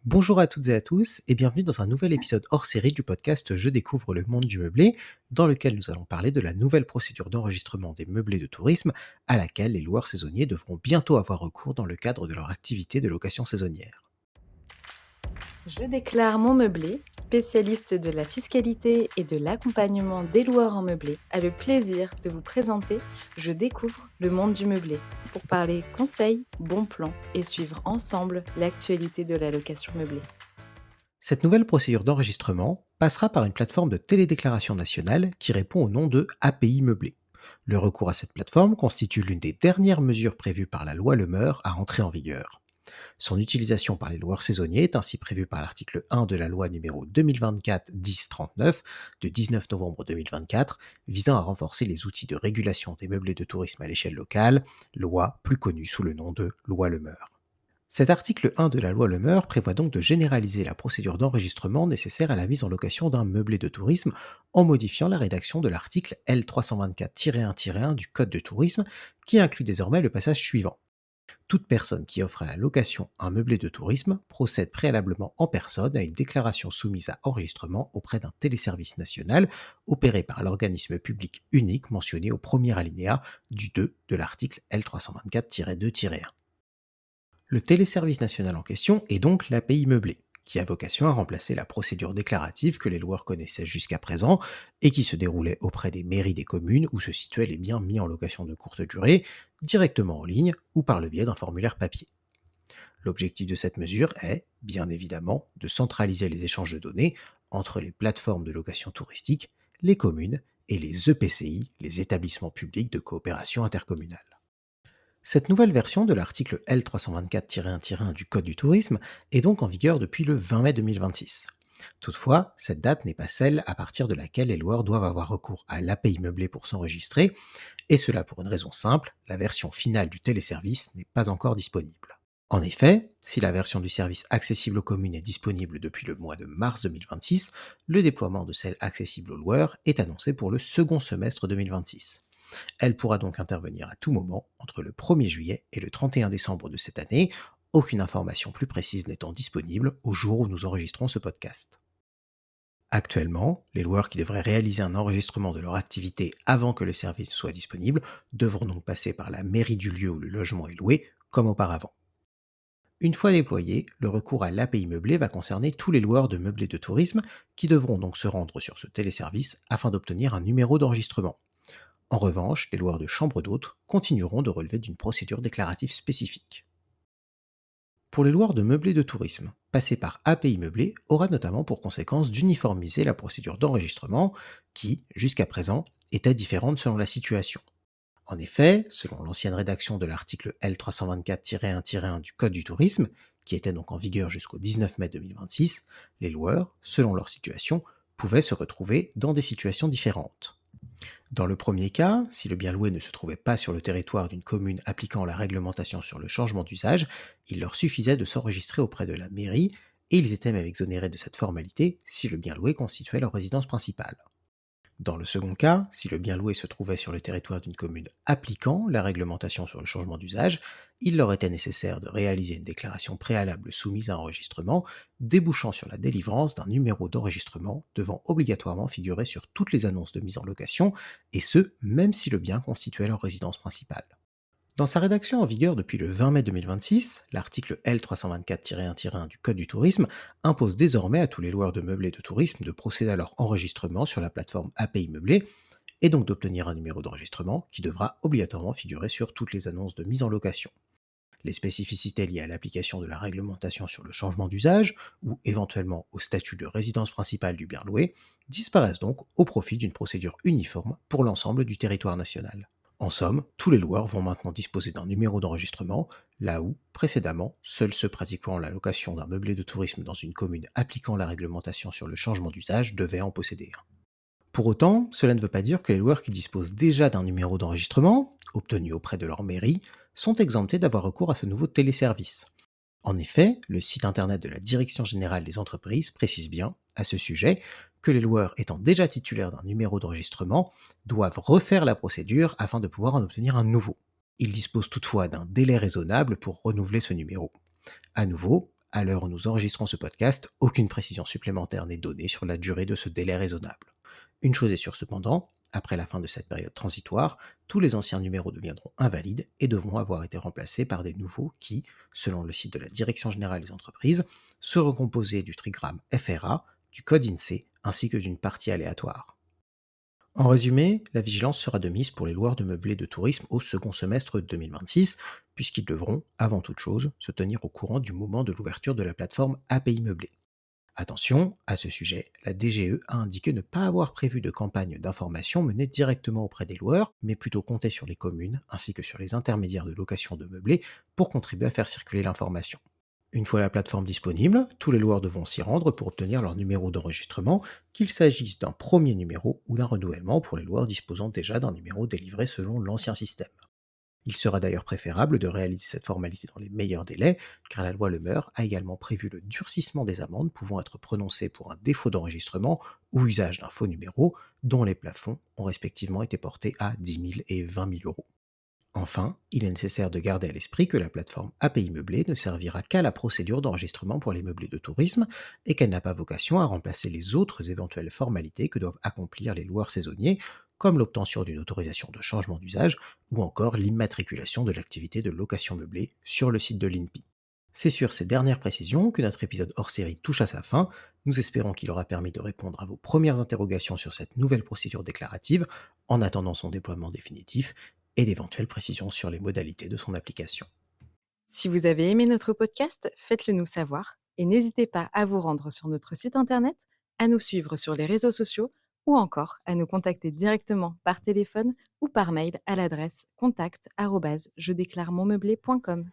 Bonjour à toutes et à tous et bienvenue dans un nouvel épisode hors série du podcast Je découvre le monde du meublé, dans lequel nous allons parler de la nouvelle procédure d'enregistrement des meublés de tourisme à laquelle les loueurs saisonniers devront bientôt avoir recours dans le cadre de leur activité de location saisonnière. Je déclare mon meublé, spécialiste de la fiscalité et de l'accompagnement des loueurs en meublé, a le plaisir de vous présenter Je découvre le monde du meublé pour parler conseils, bons plans et suivre ensemble l'actualité de la location meublée. Cette nouvelle procédure d'enregistrement passera par une plateforme de télédéclaration nationale qui répond au nom de API meublé. Le recours à cette plateforme constitue l'une des dernières mesures prévues par la loi Le Meur à entrer en vigueur. Son utilisation par les loueurs saisonniers est ainsi prévue par l'article 1 de la loi numéro 2024-1039 du 19 novembre 2024 visant à renforcer les outils de régulation des meublés de tourisme à l'échelle locale, loi plus connue sous le nom de loi Le Meur. Cet article 1 de la loi Le Meur prévoit donc de généraliser la procédure d'enregistrement nécessaire à la mise en location d'un meublé de tourisme en modifiant la rédaction de l'article L324-1-1 du Code de tourisme qui inclut désormais le passage suivant. Toute personne qui offre à la location un meublé de tourisme procède préalablement en personne à une déclaration soumise à enregistrement auprès d'un téléservice national opéré par l'organisme public unique mentionné au premier alinéa du 2 de l'article L324-2-1. Le téléservice national en question est donc l'API meublé, qui a vocation à remplacer la procédure déclarative que les loueurs connaissaient jusqu'à présent et qui se déroulait auprès des mairies des communes où se situaient les biens mis en location de courte durée, directement en ligne ou par le biais d'un formulaire papier. L'objectif de cette mesure est, bien évidemment, de centraliser les échanges de données entre les plateformes de location touristique, les communes et les EPCI, les établissements publics de coopération intercommunale. Cette nouvelle version de l'article L324-1-1 du Code du tourisme est donc en vigueur depuis le 20 mai 2026. Toutefois, cette date n'est pas celle à partir de laquelle les loueurs doivent avoir recours à l'API meublé pour s'enregistrer, et cela pour une raison simple, la version finale du téléservice n'est pas encore disponible. En effet, si la version du service accessible aux communes est disponible depuis le mois de mars 2026, le déploiement de celle accessible aux loueurs est annoncé pour le second semestre 2026. Elle pourra donc intervenir à tout moment entre le 1er juillet et le 31 décembre de cette année, aucune information plus précise n'étant disponible au jour où nous enregistrons ce podcast. Actuellement, les loueurs qui devraient réaliser un enregistrement de leur activité avant que le service soit disponible devront donc passer par la mairie du lieu où le logement est loué, comme auparavant. Une fois déployé, le recours à l'API meublé va concerner tous les loueurs de meublés de tourisme qui devront donc se rendre sur ce téléservice afin d'obtenir un numéro d'enregistrement. En revanche, les loueurs de chambres d'hôtes continueront de relever d'une procédure déclarative spécifique. Pour les loueurs de meublés de tourisme, passer par API meublé aura notamment pour conséquence d'uniformiser la procédure d'enregistrement qui, jusqu'à présent, était différente selon la situation. En effet, selon l'ancienne rédaction de l'article L324-1-1 du Code du tourisme, qui était donc en vigueur jusqu'au 19 mai 2026, les loueurs, selon leur situation, pouvaient se retrouver dans des situations différentes. Dans le premier cas, si le bien loué ne se trouvait pas sur le territoire d'une commune appliquant la réglementation sur le changement d'usage, il leur suffisait de s'enregistrer auprès de la mairie et ils étaient même exonérés de cette formalité si le bien loué constituait leur résidence principale. Dans le second cas, si le bien loué se trouvait sur le territoire d'une commune appliquant la réglementation sur le changement d'usage, il leur était nécessaire de réaliser une déclaration préalable soumise à enregistrement, débouchant sur la délivrance d'un numéro d'enregistrement devant obligatoirement figurer sur toutes les annonces de mise en location, et ce, même si le bien constituait leur résidence principale. Dans sa rédaction en vigueur depuis le 20 mai 2026, l'article L324-1-1 du Code du tourisme impose désormais à tous les loueurs de meublés de tourisme de procéder à leur enregistrement sur la plateforme API Meublé et donc d'obtenir un numéro d'enregistrement qui devra obligatoirement figurer sur toutes les annonces de mise en location. Les spécificités liées à l'application de la réglementation sur le changement d'usage ou éventuellement au statut de résidence principale du bien loué disparaissent donc au profit d'une procédure uniforme pour l'ensemble du territoire national. En somme, tous les loueurs vont maintenant disposer d'un numéro d'enregistrement, là où, précédemment, seuls ceux pratiquant la location d'un meublé de tourisme dans une commune appliquant la réglementation sur le changement d'usage devaient en posséder un. Pour autant, cela ne veut pas dire que les loueurs qui disposent déjà d'un numéro d'enregistrement, obtenu auprès de leur mairie, sont exemptés d'avoir recours à ce nouveau téléservice. En effet, le site internet de la Direction générale des entreprises précise bien, à ce sujet, que les loueurs étant déjà titulaires d'un numéro d'enregistrement doivent refaire la procédure afin de pouvoir en obtenir un nouveau. Ils disposent toutefois d'un délai raisonnable pour renouveler ce numéro. À nouveau, à l'heure où nous enregistrons ce podcast, aucune précision supplémentaire n'est donnée sur la durée de ce délai raisonnable. Une chose est sûre cependant, après la fin de cette période transitoire, tous les anciens numéros deviendront invalides et devront avoir été remplacés par des nouveaux qui, selon le site de la Direction générale des entreprises, seront composés du trigramme FRA, du code INSEE ainsi que d'une partie aléatoire. En résumé, la vigilance sera de mise pour les loueurs de meublés de tourisme au second semestre 2026, puisqu'ils devront, avant toute chose, se tenir au courant du moment de l'ouverture de la plateforme API Meublé. Attention, à ce sujet, la DGE a indiqué ne pas avoir prévu de campagne d'information menée directement auprès des loueurs, mais plutôt compter sur les communes ainsi que sur les intermédiaires de location de meublés pour contribuer à faire circuler l'information. Une fois la plateforme disponible, tous les loueurs devront s'y rendre pour obtenir leur numéro d'enregistrement, qu'il s'agisse d'un premier numéro ou d'un renouvellement pour les loueurs disposant déjà d'un numéro délivré selon l'ancien système. Il sera d'ailleurs préférable de réaliser cette formalité dans les meilleurs délais, car la loi Le Meur a également prévu le durcissement des amendes pouvant être prononcées pour un défaut d'enregistrement ou usage d'un faux numéro, dont les plafonds ont respectivement été portés à 10 000 et 20 000 euros. Enfin, il est nécessaire de garder à l'esprit que la plateforme API Meublé ne servira qu'à la procédure d'enregistrement pour les meublés de tourisme et qu'elle n'a pas vocation à remplacer les autres éventuelles formalités que doivent accomplir les loueurs saisonniers, comme l'obtention d'une autorisation de changement d'usage ou encore l'immatriculation de l'activité de location meublée sur le site de l'INPI. C'est sur ces dernières précisions que notre épisode hors série touche à sa fin. Nous espérons qu'il aura permis de répondre à vos premières interrogations sur cette nouvelle procédure déclarative en attendant son déploiement définitif et d'éventuelles précisions sur les modalités de son application. Si vous avez aimé notre podcast, faites-le nous savoir et n'hésitez pas à vous rendre sur notre site internet, à nous suivre sur les réseaux sociaux ou encore à nous contacter directement par téléphone ou par mail à l'adresse contact@jedéclaremonmeublé.com.